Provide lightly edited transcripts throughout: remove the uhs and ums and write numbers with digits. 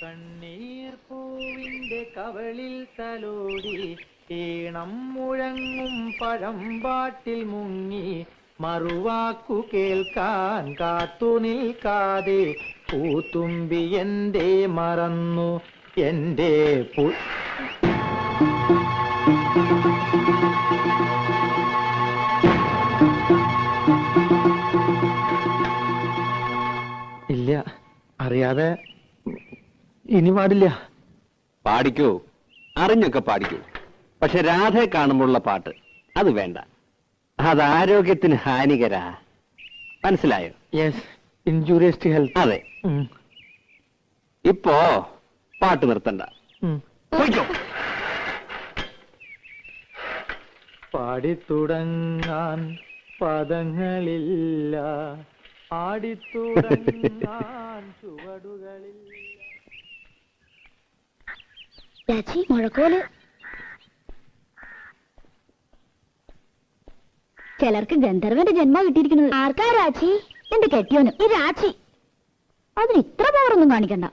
കണ്ണീർ പൂവിന്റെ കവളിൽ തലോടി ഈണം മുഴങ്ങും പഴമ്പാട്ടിൽ മുങ്ങി മറുവാക്കു കേൾക്കാൻ കാത്തു നിൽക്കാതെ പൂത്തുമ്പി എന്തേ മറന്നു എന്റെ ഇല്ല, അറിയാതെ ഇനി പാടില്ല. പാടിക്കൂ, അറിഞ്ഞൊക്കെ പാടിക്കൂ. പക്ഷെ രാധയെ കാണുമ്പോഴുള്ള പാട്ട് അത് വേണ്ട, അത് ആരോഗ്യത്തിന് ഹാനികരാ. മനസ്സിലായോ? Yes, injurious to health. അതെ. ഇപ്പോ പാട്ട് നിർത്തണ്ട. പാടിത്തുടങ്ങാൻ പദങ്ങളില്ല, ആടിത്തുടങ്ങാൻ ചുവടുകളില്ല. മുഴക്കോല് ചിലർക്ക് ഗന്ധർവന്റെ ജന്മം കിട്ടിയിരിക്കുന്നത്. ആർക്കാ രാച്ചി? എന്റെ കെട്ടിയോനും. ഈ രാച്ചി അതിന് ഇത്ര പവറൊന്നും കാണിക്കണ്ട.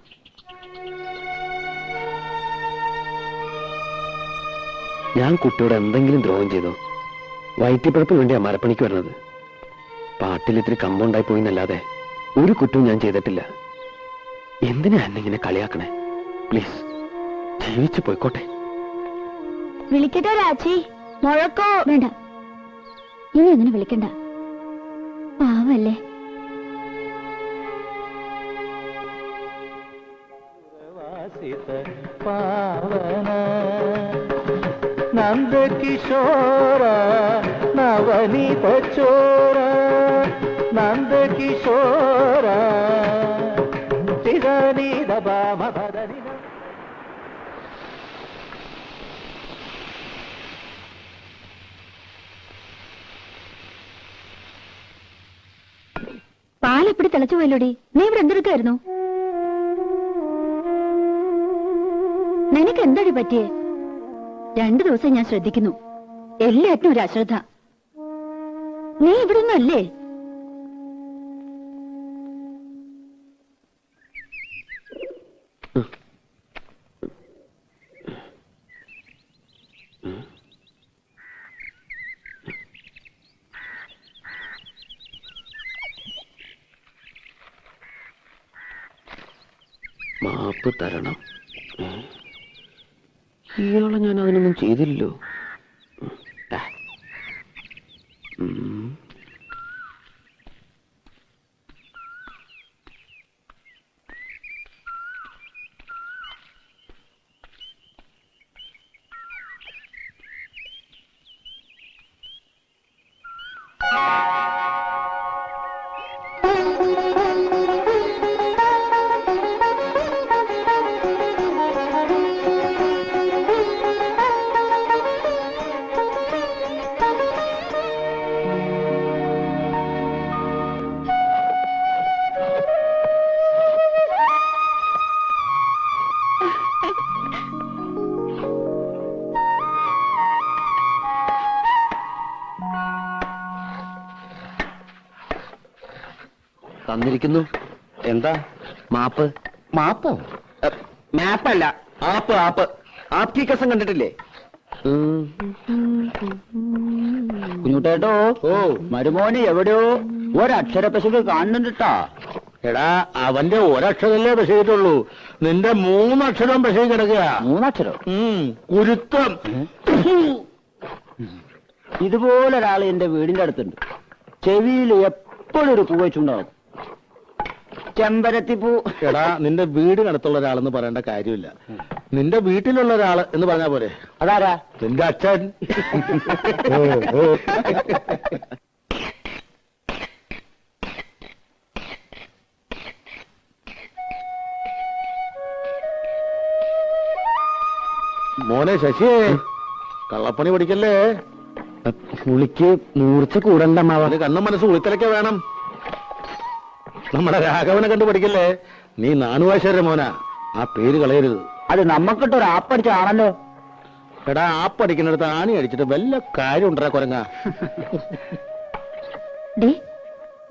ഞാൻ കുട്ടിയോട് എന്തെങ്കിലും ദ്രോഹം ചെയ്തോ? വയറ്റിപ്പഴപ്പിന് വേണ്ടിയാ മരപ്പണിക്ക് വരുന്നത്. പാട്ടിൽ ഇത്തിരി കമ്പൗണ്ടായി പോയിന്നല്ലാതെ ഒരു കുറ്റവും ഞാൻ ചെയ്തിട്ടില്ല. എന്തിനാ എന്നെ ഇങ്ങനെ കളിയാക്കണേ? പ്ലീസ്, ജീവിച്ചു പോയിക്കോട്ടെ. വിളിക്കട്ടെ രാച്ചി? മുഴക്കോ? വേണ്ട, ഇനി അങ്ങനെ വിളിക്കണ്ട. പാവല്ലേ. പാവന നന്ദകിശോര നവനീത ചോര, നന്ദകിശോര ചിരനീത ബാമപദനി. പാലെപ്പിടി തിളച്ചു പോയല്ലോടി. നീ ഇവിടെ എന്തെടുക്കായിരുന്നു? നിനക്ക് എന്താടി പറ്റിയേ? 2 ദിവസം ഞാൻ ശ്രദ്ധിക്കുന്നു, എല്ലാറ്റിനും ഒരു അശ്രദ്ധ. നീ ഇവിടെ ഒന്നും അല്ലേ? മാപ്പ് തരണം. ഇയാളെ ഞാൻ അതിനൊന്നും ചെയ്തില്ലല്ലോ. തന്നിരിക്കുന്നു. എന്താ? മാപ്പ്. മാപ്പോ? മാപ്പല്ല, ആപ്പ്. ആപ്പ് ആപ്കി കസം കണ്ടിട്ടില്ലേ? കുഞ്ഞുട്ടേട്ടോ, ഓ മരുമോന് എവിടെയോ ഒരക്ഷര പശുക്ക് കാണുന്നുണ്ടാ. എടാ, അവന്റെ ഒരക്ഷരല്ലേ പശയിട്ടുള്ളൂ, നിന്റെ 3 അക്ഷരം പശ കിടക്കുക. 3 അക്ഷരം? കുരുത്തം. ഇതുപോലൊരാൾ എന്റെ വീടിന്റെ അടുത്തുണ്ട്. ചെവിയിൽ എപ്പോഴും ഒരു പൂ വെച്ചുണ്ടാവും, ചെമ്പരത്തിപ്പൂ. എടാ, നിന്റെ വീടിനടുത്തുള്ള ഒരാളെന്ന് പറയേണ്ട കാര്യമില്ല, നിന്റെ വീട്ടിലുള്ള ഒരാള് എന്ന് പറഞ്ഞാ പോരെ. അതാരാ? നിന്റെ അച്ഛൻ. മോനെ ശശിയെ, കള്ളപ്പണി പഠിക്കല്ലേ. പുളിക്ക് മൂർച്ച കൂടണ്ട മാവ. കണ്ണും മനസ്സ് ഉളിത്തലൊക്കെ വേണം. നമ്മുടെ രാഘവനെ കണ്ടു പഠിക്കല്ലേ. നീ നാണുവാശേര മോനാ, ആ പേര് കളയരുത്. അത് നമ്മക്കിട്ടൊരു ആപ്പടിച്ചാണല്ലോ. എടാ, ആപ്പടിക്കുന്നിടത്ത് ആണി അടിച്ചിട്ട് വല്ല കാര്യം ഉണ്ടാ കുരങ്ങ.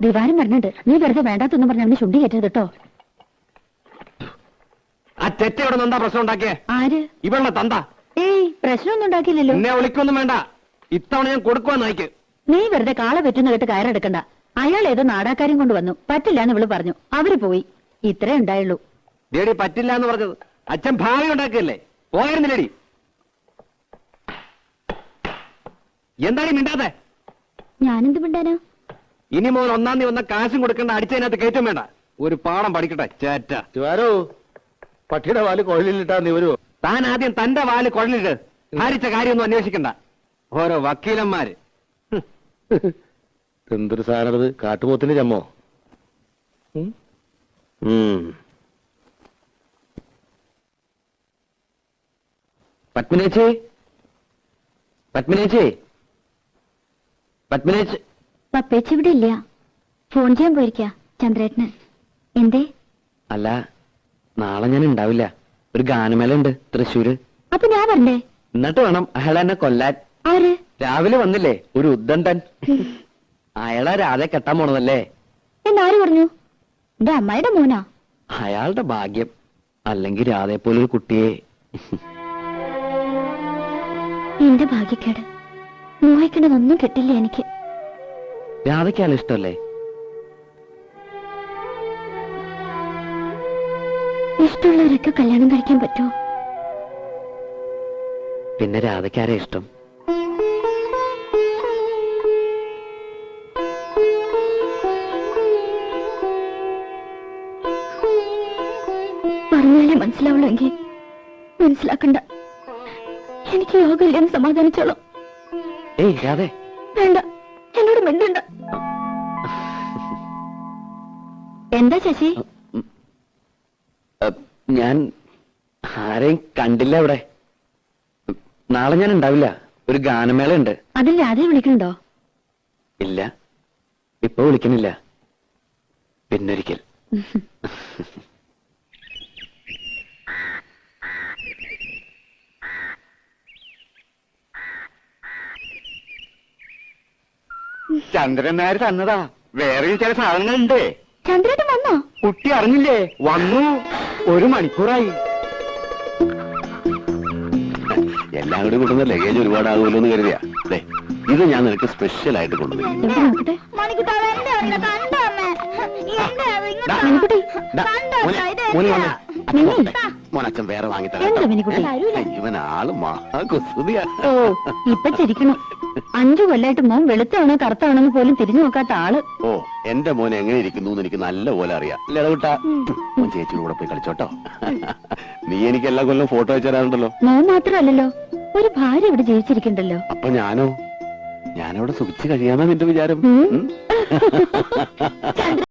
ദിവാരം പറഞ്ഞിട്ട് നീ വെറുതെ വേണ്ടാത്തൊന്നും പറഞ്ഞ അവന് ചുണ്ടി കയറ്റരുത് കേട്ടോ. ചെറ്റ ഇവിടെ എന്താ പ്രശ്നം ഉണ്ടാക്കിയേ? ആര്? ഇവളുടെ തന്ത. ഏയ്, പ്രശ്നമൊന്നും ഉണ്ടാക്കിയില്ലല്ലോ. എന്നെ വിളിക്കൊന്നും വേണ്ട. ഇത്തവണ ഞാൻ കൊടുക്കുവാൻ നായിക്ക്. നീ വെറുതെ കാള പറ്റുന്ന കേട്ട് കയറെടുക്കണ്ട. അയാൾ ഏതോ നാടാക്കാരും കൊണ്ട് വന്നു. പറ്റില്ല എന്ന് ഇവള് പറഞ്ഞു. അവര് പോയി. ഇത്രേ ഉണ്ടായുള്ളൂ. ലേഡി പറ്റില്ല എന്ന് പറഞ്ഞത് അച്ഛൻ ഭാവി ഉണ്ടാക്കിയല്ലേ? പോയിരുന്നില്ലേടി? എന്താണ് മിണ്ടാതെ? ഞാനെന്ത് മിണ്ടാനാ? ഇനി മോൻ 1-ാം തീയതി വന്ന കാശും കൊടുക്കേണ്ട, അടിച്ചതിനകത്ത് കയറ്റം വേണ്ട. ഒരു പാഠം പഠിക്കട്ടെ ചേറ്റ. ശിവാരോ, പട്ടിയുടെ വാല് കുഴലിലിട്ടാ നീ വരുവോ? താൻ ആദ്യം തന്റെ വാല് കുഴലിട്ട് ഭാരിച്ച കാര്യമൊന്നും അന്വേഷിക്കണ്ട. ഓരോ വക്കീലന്മാര്. എന്തൊരു സാധനത്, കാട്ടുപോത്തിന്റെ ചമ്മോ? പത്മിനേച്ചി, പത്മിനേച്ചി, പത്മിനേച്ചി. പപ്പേച്ചി ഇവിടെ ഇല്ല. ഫോൺ ചെയ്യാൻ പോയിരിക്ക ചന്ദ്രേട്ടന്. എന്തേ? അല്ല, നാളെ ഞാൻ ഉണ്ടാവില്ല. ഒരു ഗാനമേള ഉണ്ട് തൃശ്ശൂര്. അപ്പൊ ഞാൻ വരണ്ടേ? എന്നിട്ട് വേണം അയാൾ എന്നെ കൊല്ലാൻ. ആര്? രാവിലെ വന്നില്ലേ ഒരു ഉദ്ദണ്ഡൻ. അയാളെ രാധെ കെട്ടാൻ പോണതല്ലേ? എന്നാര് പറഞ്ഞു? എന്റെ അമ്മായിയുടെ മോനാ. അയാളുടെ ഭാഗ്യം. അല്ലെങ്കിൽ രാധയെ പോലൊരു കുട്ടിയെ. എന്റെ ഭാഗ്യക്കേട്. മോഹിക്കണതൊന്നും കിട്ടില്ല എനിക്ക്. രാധയ്ക്ക് അയാൾ ഇഷ്ടമല്ലേ? ഇഷ്ടമുള്ളവരൊക്കെ കല്യാണം കഴിക്കാൻ പറ്റുമോ? പിന്നെ രാധയ്ക്ക് ആരെ ഇഷ്ടം? പറഞ്ഞാലേ മനസ്സിലാവുള്ളൂ. എങ്കിൽ മനസ്സിലാക്കണ്ട. എനിക്ക് യോഗമില്ലെന്ന് സമാധാനിച്ചോളൂ. ഏയ് രാധേ, വേണ്ട, എന്നോട് മിണ്ടണ്ട. എന്താ ശശി? ഞാൻ ആരെയും കണ്ടില്ല ഇവിടെ. നാളെ ഞാൻ ഉണ്ടാവില്ല. ഒരു ഗാനമേള ഉണ്ട്. അതിൽ രാധയെ വിളിക്കണുണ്ടോ? ഇല്ല, ഇപ്പൊ വിളിക്കണില്ല. പിന്നൊരിക്കൽ. ചന്ദ്രൻ നായർ തന്നതാ. വേറെയും ചില സാധനങ്ങളുണ്ട്. ചന്ദ്രേട്ടൻ വന്നോ? കുട്ടി അറിഞ്ഞില്ലേ? വന്നു. 1 മണിക്കൂറായി. എല്ലാം കൂടി കൊണ്ടുവന്ന ലഗേജ് ഒരുപാടാകുമല്ലോ എന്ന് കരുതിയാ. ഇത് ഞാൻ നിനക്ക് സ്പെഷ്യൽ ആയിട്ട് കൊണ്ടുവന്നു. എവിടെ നോക്കട്ടെ. മോനച്ഛൻ വേറെ എന്താ വാങ്ങിത്തരാം. മിനിക്കുട്ടി? ഇവനാള് മഹാകുസുതിയാ. ഓ, ഇപ്പൊ ചിരിക്കണം. 5 കൊല്ലായിട്ട് മോൻ വെളുത്താണോ കറുത്താണോന്ന് പോലും തിരിഞ്ഞു നോക്കാത്ത ആള്. ഓ, എന്റെ മോൻ എങ്ങനെ ഇരിക്കുന്നു എന്ന് എനിക്ക് നല്ല പോലെ അറിയാം. ലടകുട്ടാ, മോൻ ചേച്ചിയുടെ കൂടെ പോയി കളിച്ചോട്ടോ. നീ എനിക്ക് എല്ലാ കൊല്ലം ഫോട്ടോ അയച്ചു തരാറുണ്ടല്ലോ. മോൻ മാത്രമല്ലല്ലോ, ഒരു ഭാര്യ ഇവിടെ ജീവിച്ചിരിക്കണ്ടല്ലോ. അപ്പൊ ഞാനോ? ഞാനവിടെ സുഖിച്ച് കഴിയാന്നാ നിന്റെ വിചാരം? ഉം.